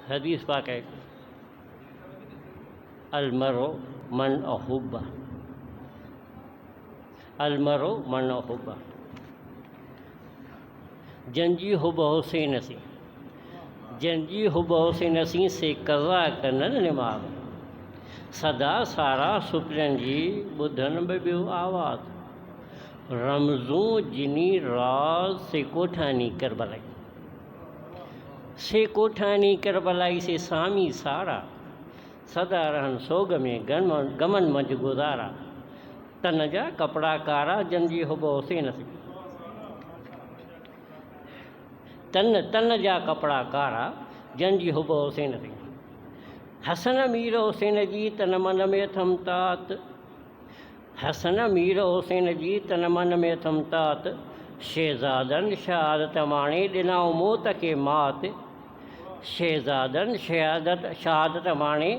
हदीस पाक है, अलमरो मन अहुब्बा, अलमरो मन अहुब्बा, जंजी हुब हुसैन सी, जंजी हुब हुसैन सी से कज़ा कनन निमाज़, सदा सारा सुपिरनि जी ॿुधनि बि ॿियो आवाज़, रमज़ूं जिनी राज से कोठानी करबलाई, से कोठानी करबलाई से सामी सारा, सदा रहन सोग में गमन मंझ गुज़ारा, तन जा कपड़ा कारा जंजी हुब हुसैन सी, तन जा कपड़ा कारा जंजी हुब हुसैन सी, हसन मीर हुसैन जी तन मन में थमतात, हसन मीर हुसैन जी तन मन में थमतात, शहज़ादन शहादत माणे ॾिनाऊं मौत खे मात, शहज़ादन शहादत माणे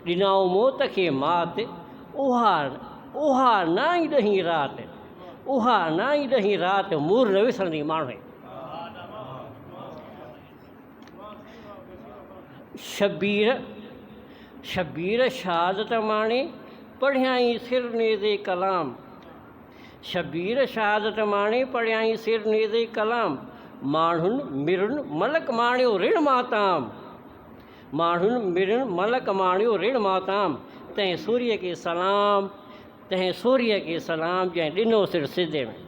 ॾिनाऊं मौत खे मात, उहा नाई ॾहीं राति, उहा नाई ॾहीं राति मूर न विसरंदी माण्हू। शबीर शहादत माणे पढ़ियाई सिर नेज़े कलाम, शबीर शहादत माणे पढ़ियाई सिर नेज़े कलाम, माण्हुनि मिरुनि मलक माणियो ऋण माताम, माण्हुनि मिरुनि मलक माणियो ऋण माताम, तंहिं सूर्य के सलाम, तंहिं सूर्य के सलाम जंहिं ॾिनो सिर सिधे में।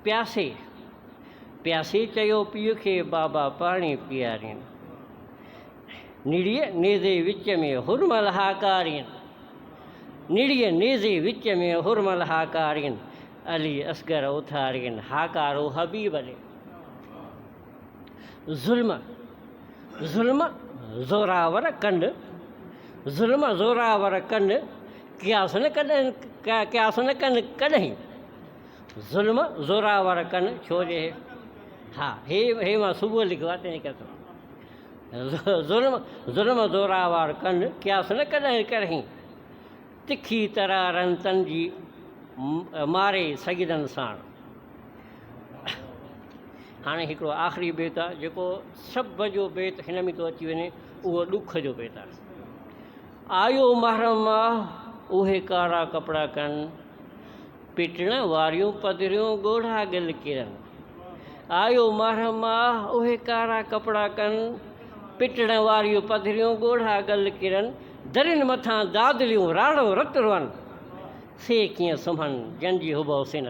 प्यासे प्यासे चयो पीउ खे बाबा पाणी पीआरीनि, निड़ीअ नेज़े विच में हुरमल हाकारीनि, निड़ीअ नेज़े विच में हुरमल हाकारीनि, अली असगर उथारीनि हाकारो हबीब ॾे। ज़ुल्म ज़ोरावर कंड, ज़ुल्म ज़ोरावर कंड, क़यास न कनि कॾहिं, ज़ुल्म ज़ोरावर कनि छो जे हा हे मां सुबुह लिखियो आहे तंहिं करे ज़ुल्म ज़ोरावर कनि क़यास न कॾहिं, तिखी तरारनि तन जी मारे सजदनि साण। हाणे हिकिड़ो आख़िरी बेत आहे जेको सभ जो बेत हिन में थो अची वञे, उहो ॾुख जो बेत आहे। आयो महरम उहे कारा कपिड़ा कनि, पिटण वारियूं पधरियूं ॻोढ़ा गिल किरनि, आयो महरम उहे कारा कपिड़ा कनि, पिटण वारियूं पधरियूं ॻोढ़ा गल किरनि, दरियुनि मथां दादलियूं राड़ो रत रुअनि, से कीअं सुम्हनि जंजी हुब हुसैन।